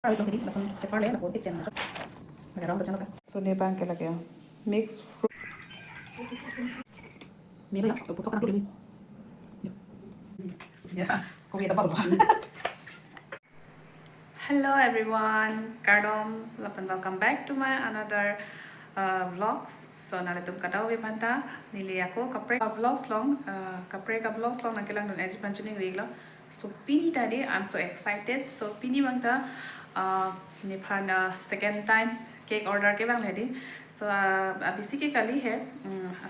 Rồi tôi thì là phần cái part đấy là của tiếp trên là cái đó được cho nó So ne bang ke lage mix fruit. mình bây giờ tôi có cái đi yeah có việc đó Hello everyone, Kardom, and welcome back to my another vlogs. So nale tum kataw vi banta nili ako kapre vlogs long kapre ka vlogs long nakelang don edge punching reglo. So pini tadi I'm so excited. So pini bangta nipana second time cake order ke bang ledi. So abisi ke kali hai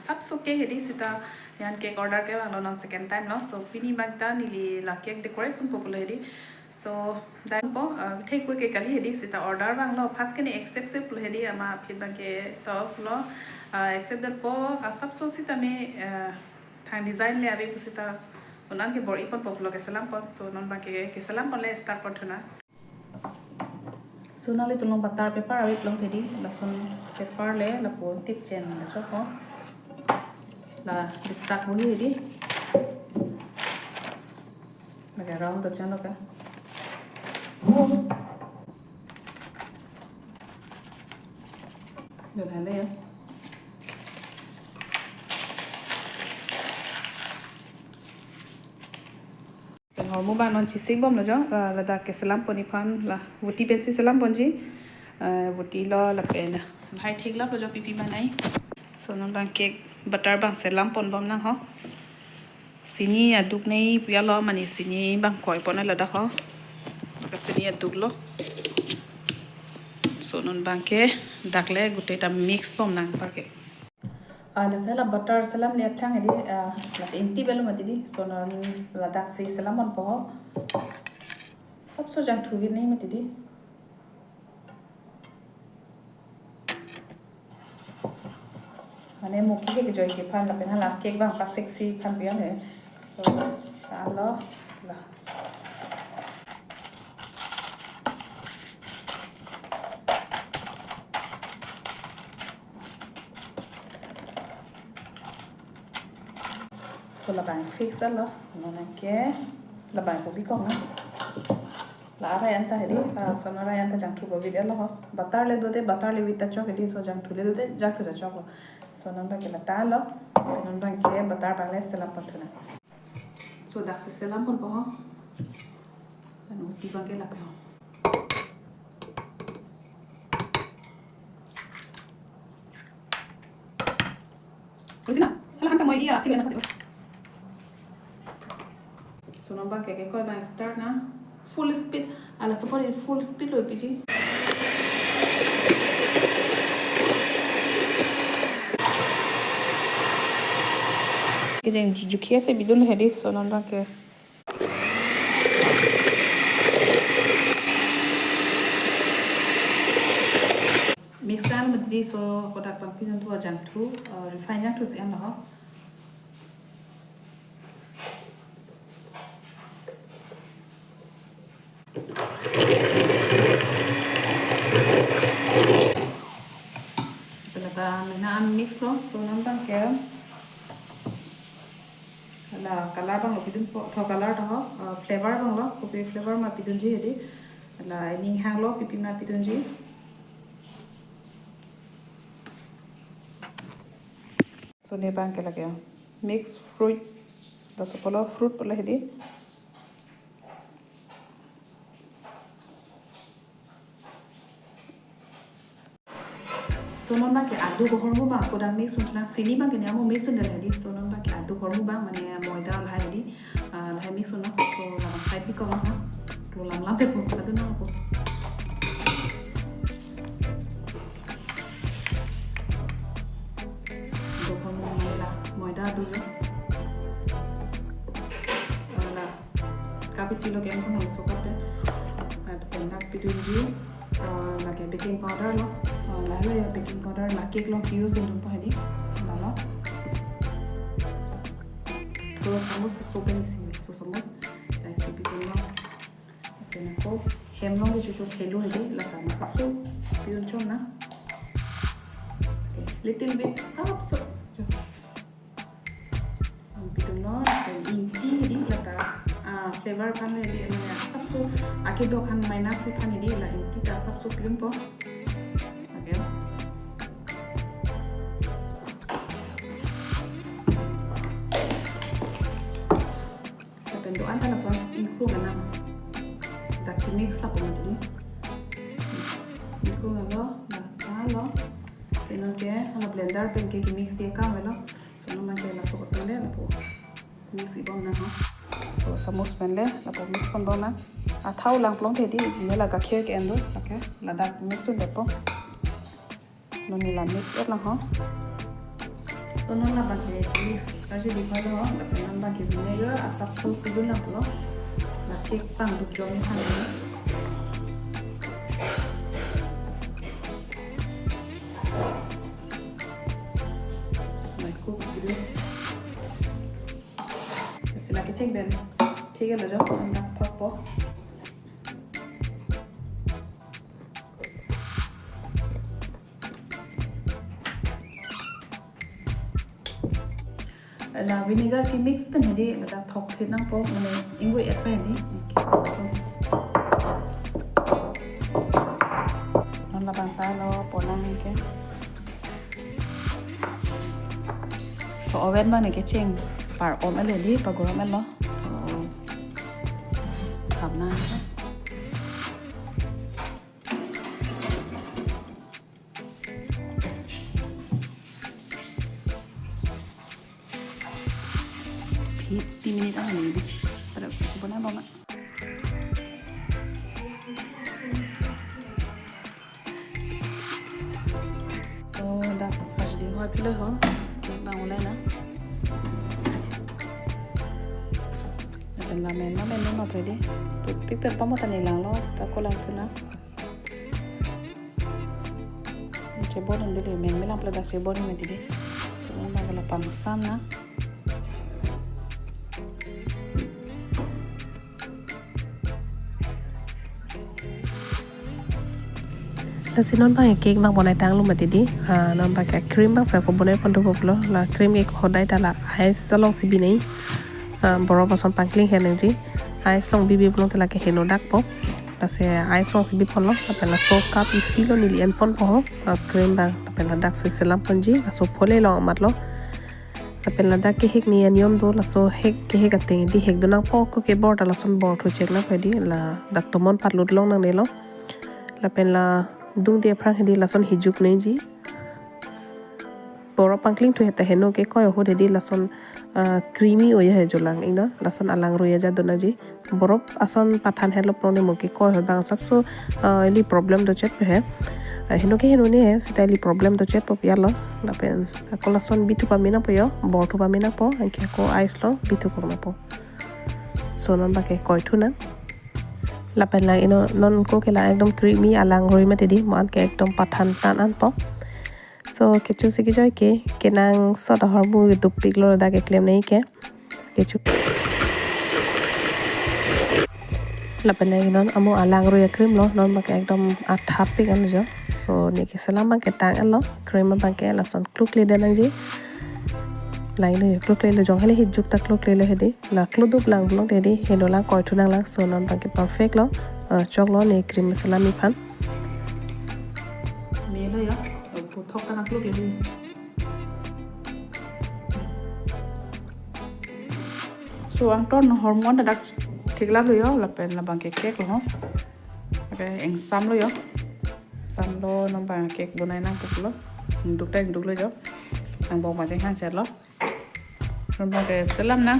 sab so ke hedi sita yan cake order ke bang non second time no. So pini bangta nili la cake decorate pun popular hedi. So dan po take quick kali hedi sita order bang lo pas ke ni accept se pul hedi ama feedback ke to lo accept that po sab so sita me thang design le abi pusita unan ke bor ipon popular ke salam po so non ba ke salam po le start po thuna. so nale tulong batar paper awi tulong hedi lason paper le la po tip chen na so ko la start ho hedi la round to channel ka được hả đây hồi mua ban non chỉ sinh bom là cho là đặt cái salam poni phan là vuti pensi salam ponji vuti lo là pen hai thik lap cho pipi ban này so non bang cake butter bang salam pon bom na ho sini aduk nei pia lo mani sini bang koi pon la da ho ka sini aduk lo so non bang ke dakle gute ta mix bom nang pa ke la sala butter salam le thang edi la inti belo mati di so non la dak se salam on po sab so jang thu nei mati di mane mukhi ke joy ke phan la pen hala cake bang pa sexy phan pian he so ta lo la so la bang fix lo non ke la bang ko bi ko na la ara anta hedi so na ra anta jang thu ko video lo batar le do de batar le vita chok hedi so jang thu le do de jak thu chok lo so non ba ke la ta lo non ba ke batar ba le selam pon thuna so dak se selam pon ko ho anu ti ba ke la ka Usina, hala hanta mo iya kile na khadi so non ba ke ko ba start na full speed ala support full speed lo piji ke jeng jukia se bidun hedi so non ba ke mixan madri so kodak pang pin tu jang thu refine jang thu se an lo na mix lo so non bang ke la color bang lo pidun po tho color tho flavor bang lo kopi flavor ma pidun ji hedi la ning hang lo pipi ma pidun ji so ne bang ke lage mix fruit da so polo fruit polo hedi so non ba ke adu ko hormu ba ko da mix untna sini ba ke nyamu mix undel hedi so non ba ke adu hormu ba mane moida la hedi la mix unna so la sai pi ko ha to lam te ko adu na ko do hormu la moida adu la kapi silo ke ko no so ko te at pendak pidunji la ke baking powder lo la le baking powder la cake lo use in dum pahadi la lo so somos so benissimo so somos dai si pidunlo apena ko hem lo de chuchu khelu hedi la ta ma so pidun chon na little bit so pidun lo inti hedi la ta flavor kan ini mana sabsu aki do kan minus kan ini lah ini kita sabsu krim po okay bentuk antara son include mana tak mix tak pun ini include lo lo ini ke ala blender pen ke mix ye ka melo so no manche la so ko le la po mix ibon na ha so samus pen le la po mix pon dona a thau lang plong the di ne la ka khe ke endo okay la da mix so le po no ni la mix et la ha so no la ba ke mix aje di phalo ha la pen ba ke vinegar a sap so ku na po la cake pang du jo ni ha sila cái check bên ठीक है जो हम đặt thóc po là vinegar की mix bên này đi là đặt thóc thì năng po mình ingui ép bên đi nó là bàn tay nó po năng cái so oven mà này cái chênh par om ele di pagoram elo thamna phí 10 minute ang ni di para subana mama so da pas di hoi philo ho ke bang ulai na là men nó mà phải đi tụi biết bên bóng một tane lang lo ta có lang thứ nào chơi bóng lên đi men lang pada chơi bóng men đi sebelum bagala pamasan na là xin non bang cake bang bonai tang lu mati di non bang cream bang sa ko bonai pon do boplo la cream cake hodai ta la ice salong sibi nei boro pason pangling hen ji ice long bibi blong tela ke heno dak po la se ice long sibi pon lo la so cup isi lo nili en pon po cream bang la dak se selam pon ji la so phole lo mat lo la dak ke hek ni en yom do la so hek ke hek ateng di hek do nang po ko ke bor la son bor tho check na pe di la dak tomon pat lut long nang ne lo la dung dia prang hedi la son hijuk nei ji boro pangling tu heta heno ke koy ho de lason creamy oya he jolang ina lason alang roya ja dona ji borop ason pathan helo prone mo ke koy ho bang sab so eli problem do chet he heno ke heno ne sita eli problem do chet pop yalo la pen akolason bitu pamina po yo bor tu pamina po anke ko ice lo bitu ko na po so non ba ke koy tu na la pen la ino non ko ke la ekdom creamy alang roy mate di man ke ekdom pathan tan an po so kechu sigi joy ke kenang so da horbu dup piglo da ke claim nei ke kechu la panai non amo alang ro cream lo non ba ke ekdom athap pig an jo so ni ke salam ke tang an lo cream ba ke la son kluk le danang ji lai no kluk le jong hele hijuk ta kluk le hedi la kluk dup lang blong de di heno lang koi thu nang lang so non ba ke perfect lo chok lo ni cream salami phan me lo yo thok ta nak lu ke di so ang ton hormone da dak thik la lu yo la pen la bang ke cake lo okay eng sam lu yo sam lo nom bang cake bonai nang puk lo duk ta duk lo yo ang bong ma chang hang chat lo nom bang ke selam na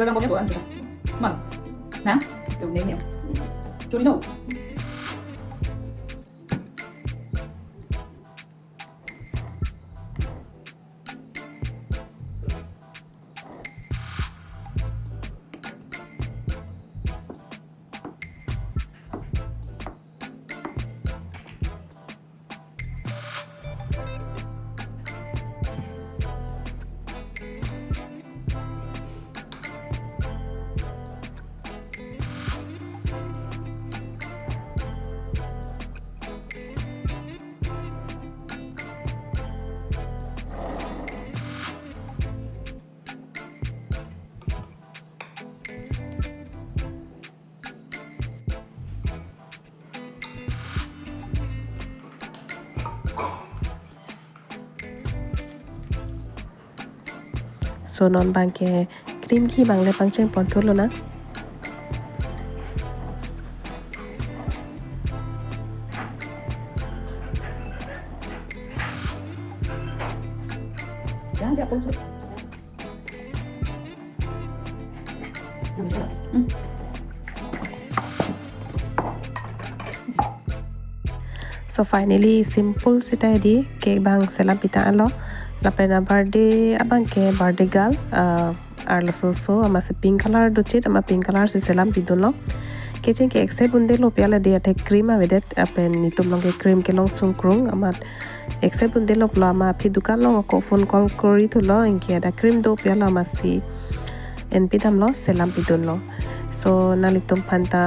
cho đang có bữa ăn chưa? Mặn, nè, đừng nếm nhiều, cho đi đâu? so non bang ke cream ki bang le bang cheng pon thul lo na jangan dia pun so finally simple sita di cake bang selam pita alo la pena birthday abang ke birthday gal ar lo so ama se pink color do chit ama pink color se selam pidun lo kitchen ke except bunde lo piala de ate cream avedet apen nitum long ke cream ke long sung krung ama except bunde lo pla ma phi dukan long ko phone call kori thulo inke da cream do piala ma si en pidam lo selam pidun lo so nalitum phanta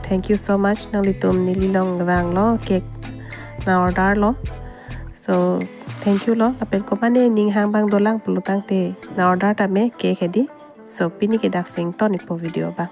thank you so much nalitum nililong wang lo cake na order lo so thank you lo lapen ko mane ning hang bang dolang pelutang te na order ta me cake hedi so pini ke dak sing to ni po video ba